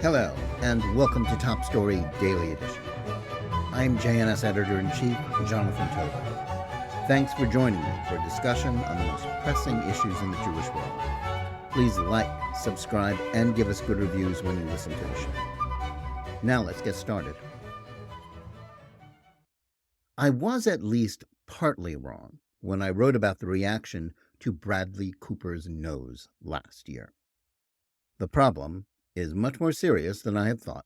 Hello, and welcome to Top Story Daily Edition. I'm JNS Editor-in-Chief, Jonathan Tober. Thanks for joining me for a discussion on the most pressing issues in the Jewish world. Please like, subscribe, and give us good reviews when you listen to the show. Now let's get started. I was at least partly wrong when I wrote about the reaction to Bradley Cooper's nose last year. The problem is much more serious than I had thought.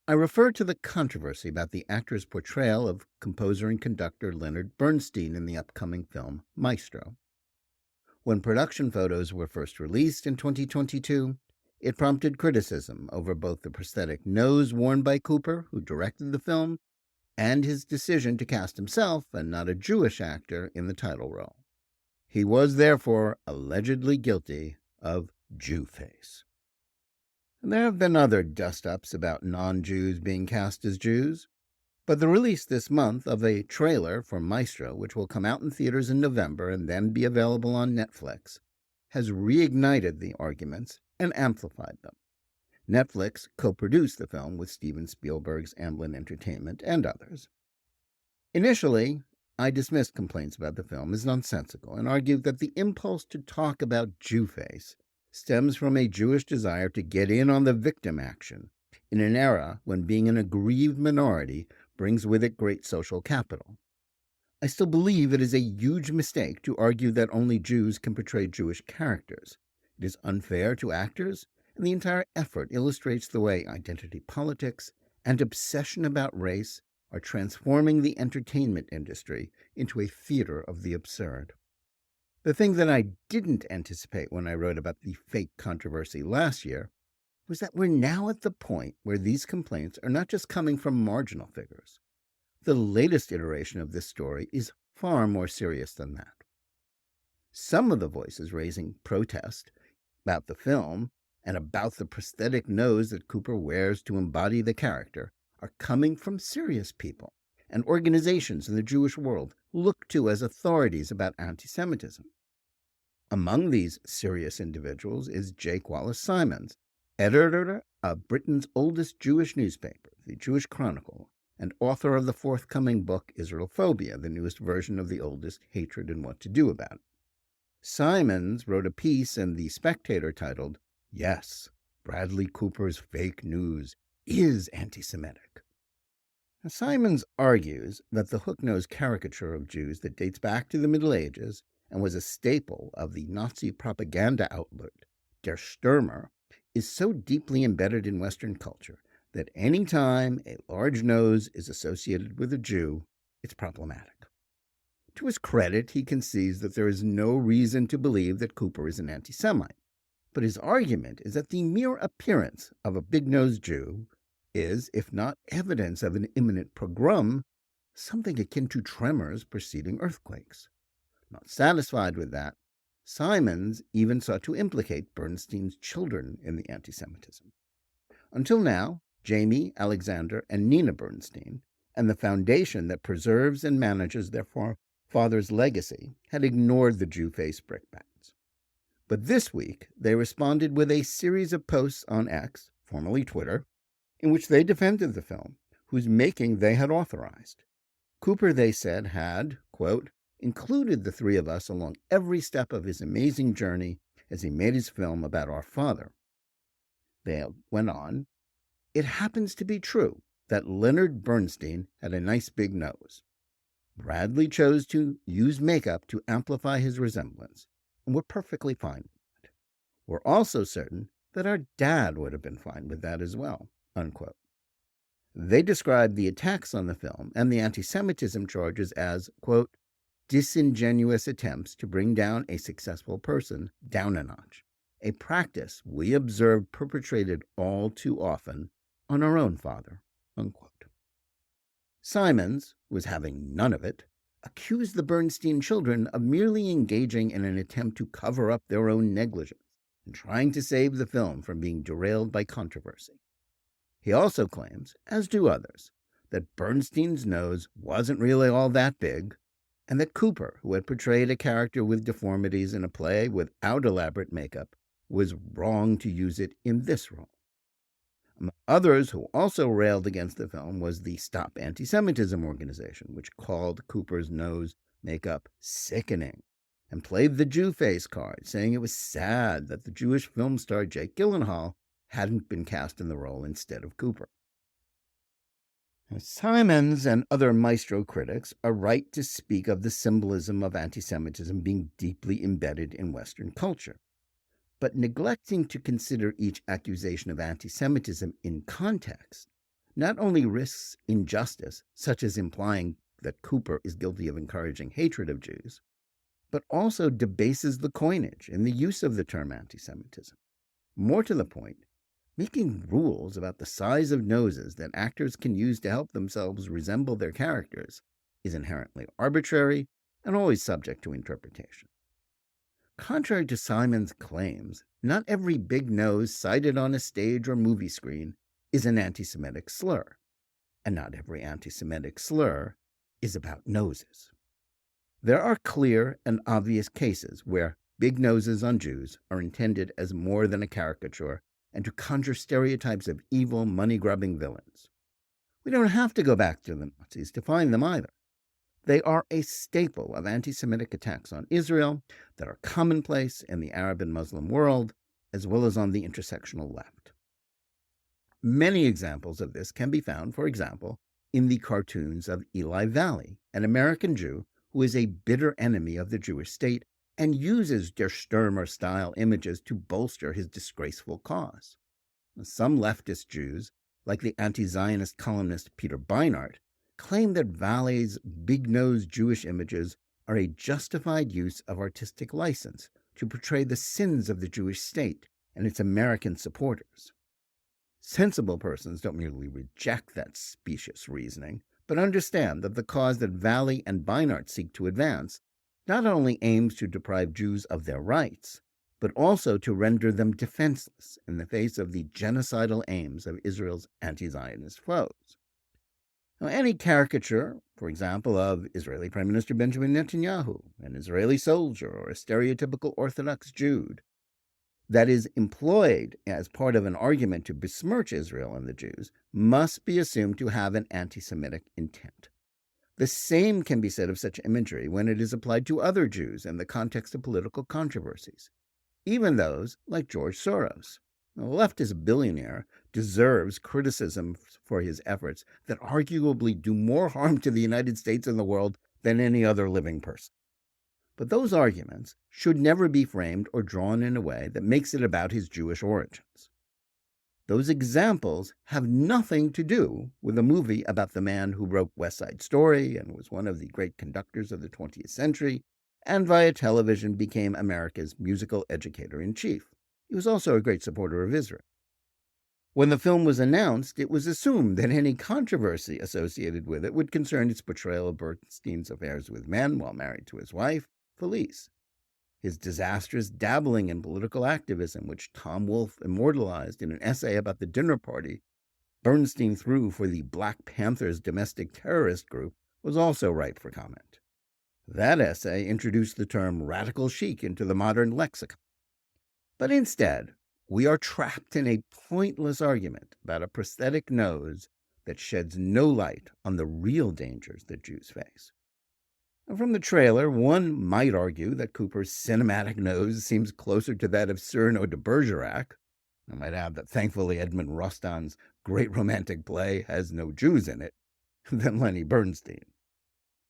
I refer to the controversy about the actor's portrayal of composer and conductor Leonard Bernstein in the upcoming film Maestro. When production photos were first released in 2022, it prompted criticism over both the prosthetic nose worn by Cooper, who directed the film, and his decision to cast himself, and not a Jewish actor, in the title role. He was therefore allegedly guilty of Jew-face. There have been other dust-ups about non-Jews being cast as Jews, but the release this month of a trailer for Maestro, which will come out in theaters in November and then be available on Netflix, has reignited the arguments and amplified them. Netflix co-produced the film with Steven Spielberg's Amblin Entertainment and others. Initially, I dismissed complaints about the film as nonsensical and argued that the impulse to talk about Jew-face stems from a Jewish desire to get in on the victim action in an era when being an aggrieved minority brings with it great social capital. I still believe it is a huge mistake to argue that only Jews can portray Jewish characters. It is unfair to actors, and the entire effort illustrates the way identity politics and obsession about race are transforming the entertainment industry into a theater of the absurd. The thing that I didn't anticipate when I wrote about the fake controversy last year was that we're now at the point where these complaints are not just coming from marginal figures. The latest iteration of this story is far more serious than that. Some of the voices raising protest about the film and about the prosthetic nose that Cooper wears to embody the character are coming from serious people and organizations in the Jewish world looked to as authorities about antisemitism. Among these serious individuals is Jake Wallace-Simons, editor of Britain's oldest Jewish newspaper, the Jewish Chronicle, and author of the forthcoming book Israelphobia, the newest version of the oldest Hatred and What to Do About It. Simons wrote a piece in The Spectator titled, "Yes, Bradley Cooper's Fake News is Anti-Semitic." Now, Simons argues that the hook-nosed caricature of Jews that dates back to the Middle Ages and was a staple of the Nazi propaganda outlet, Der Stürmer, is so deeply embedded in Western culture that any time a large nose is associated with a Jew, it's problematic. To his credit, he concedes that there is no reason to believe that Cooper is an anti-Semite, but his argument is that the mere appearance of a big-nosed Jew is, if not evidence of an imminent pogrom, something akin to tremors preceding earthquakes. Not satisfied with that, Simons even sought to implicate Bernstein's children in the anti-Semitism. Until now, Jamie, Alexander, and Nina Bernstein, and the foundation that preserves and manages their father's legacy, had ignored the Jew-face brickbats. But this week, they responded with a series of posts on X, formerly Twitter, in which they defended the film, whose making they had authorized. Cooper, they said, had, quote, included the three of us along every step of his amazing journey as he made his film about our father. They went on, it happens to be true that Leonard Bernstein had a nice big nose. Bradley chose to use makeup to amplify his resemblance, and we're perfectly fine with that. We're also certain that our dad would have been fine with that as well. Unquote. They described the attacks on the film and the anti-Semitism charges as, quote, disingenuous attempts to bring down a successful person down a notch, a practice we observed perpetrated all too often on our own father, unquote. Simons, who was having none of it, accused the Bernstein children of merely engaging in an attempt to cover up their own negligence and trying to save the film from being derailed by controversy. He also claims, as do others, that Bernstein's nose wasn't really all that big, and that Cooper, who had portrayed a character with deformities in a play without elaborate makeup, was wrong to use it in this role. Among others who also railed against the film was the Stop Antisemitism organization, which called Cooper's nose makeup sickening and played the Jew face card, saying it was sad that the Jewish film star Jake Gyllenhaal hadn't been cast in the role instead of Cooper. Simons and other Maestro critics are right to speak of the symbolism of antisemitism being deeply embedded in Western culture. But neglecting to consider each accusation of antisemitism in context not only risks injustice, such as implying that Cooper is guilty of encouraging hatred of Jews, but also debases the coinage and the use of the term antisemitism. More to the point, making rules about the size of noses that actors can use to help themselves resemble their characters is inherently arbitrary and always subject to interpretation. Contrary to Simon's claims, not every big nose sighted on a stage or movie screen is an anti-Semitic slur, and not every anti-Semitic slur is about noses. There are clear and obvious cases where big noses on Jews are intended as more than a caricature and to conjure stereotypes of evil, money-grubbing villains. We don't have to go back to the Nazis to find them either. They are a staple of anti-Semitic attacks on Israel that are commonplace in the Arab and Muslim world, as well as on the intersectional left. Many examples of this can be found, for example, in the cartoons of Eli Valley, an American Jew who is a bitter enemy of the Jewish state and uses Der Stürmer-style images to bolster his disgraceful cause. Some leftist Jews, like the anti-Zionist columnist Peter Beinart, claim that Valley's big-nosed Jewish images are a justified use of artistic license to portray the sins of the Jewish state and its American supporters. Sensible persons don't merely reject that specious reasoning, but understand that the cause that Valley and Beinart seek to advance not only aims to deprive Jews of their rights, but also to render them defenseless in the face of the genocidal aims of Israel's anti-Zionist foes. Now, any caricature, for example, of Israeli Prime Minister Benjamin Netanyahu, an Israeli soldier, or a stereotypical Orthodox Jew, that is employed as part of an argument to besmirch Israel and the Jews, must be assumed to have an anti-Semitic intent. The same can be said of such imagery when it is applied to other Jews in the context of political controversies, even those like George Soros. A leftist billionaire deserves criticism for his efforts that arguably do more harm to the United States and the world than any other living person. But those arguments should never be framed or drawn in a way that makes it about his Jewish origins. Those examples have nothing to do with a movie about the man who wrote West Side Story and was one of the great conductors of the 20th century, and via television became America's musical educator-in-chief. He was also a great supporter of Israel. When the film was announced, it was assumed that any controversy associated with it would concern its portrayal of Bernstein's affairs with men while married to his wife, Felice, his disastrous dabbling in political activism, which Tom Wolfe immortalized in an essay about the dinner party Bernstein threw for the Black Panthers domestic terrorist group, was also ripe for comment. That essay introduced the term radical chic into the modern lexicon. But instead, we are trapped in a pointless argument about a prosthetic nose that sheds no light on the real dangers that Jews face. From the trailer, one might argue that Cooper's cinematic nose seems closer to that of Cyrano de Bergerac. I might add that thankfully Edmond Rostand's great romantic play has no Jews in it, than Lenny Bernstein.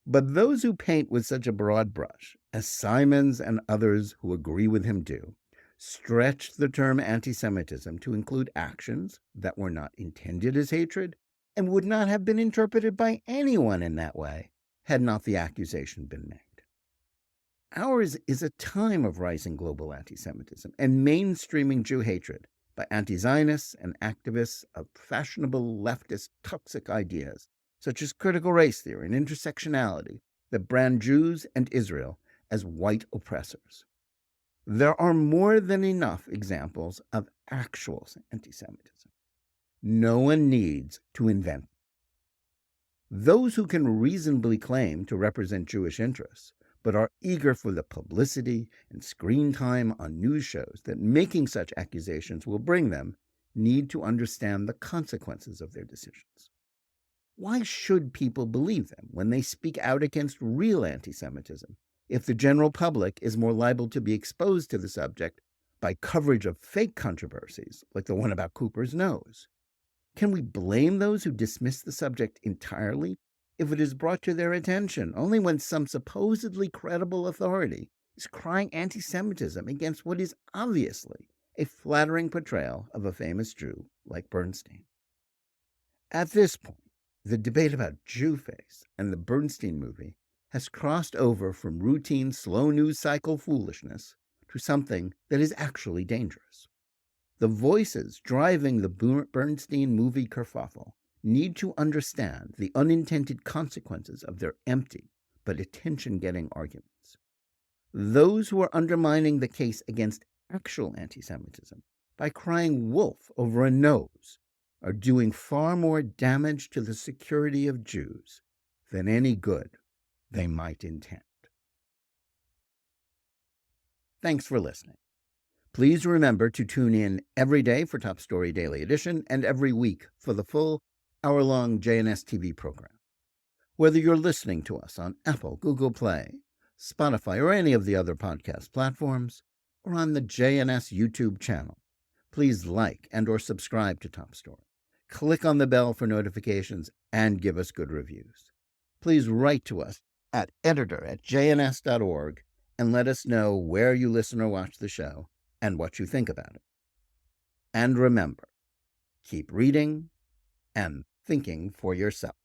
But those who paint with such a broad brush, as Simons and others who agree with him do, stretch the term anti-Semitism to include actions that were not intended as hatred and would not have been interpreted by anyone in that way had not the accusation been made. Ours is a time of rising global anti-Semitism and mainstreaming Jew hatred by anti-Zionists and activists of fashionable leftist toxic ideas, such as critical race theory and intersectionality, that brand Jews and Israel as white oppressors. There are more than enough examples of actual anti-Semitism. No one needs to invent. Those who can reasonably claim to represent Jewish interests, but are eager for the publicity and screen time on news shows that making such accusations will bring them, need to understand the consequences of their decisions. Why should people believe them when they speak out against real anti-Semitism if the general public is more liable to be exposed to the subject by coverage of fake controversies like the one about Cooper's nose? Can we blame those who dismiss the subject entirely if it is brought to their attention only when some supposedly credible authority is crying anti-Semitism against what is obviously a flattering portrayal of a famous Jew like Bernstein? At this point, the debate about Jew-face and the Bernstein movie has crossed over from routine slow news cycle foolishness to something that is actually dangerous. The voices driving the Bernstein movie kerfuffle need to understand the unintended consequences of their empty but attention-getting arguments. Those who are undermining the case against actual anti-Semitism by crying wolf over a nose are doing far more damage to the security of Jews than any good they might intend. Thanks for listening. Please remember to tune in every day for Top Story Daily Edition and every week for the full hour-long JNS TV program. Whether you're listening to us on Apple, Google Play, Spotify, or any of the other podcast platforms, or on the JNS YouTube channel, please like and or subscribe to Top Story. Click on the bell for notifications and give us good reviews. Please write to us at editor@jns.org and let us know where you listen or watch the show and what you think about it. And remember, keep reading and thinking for yourself.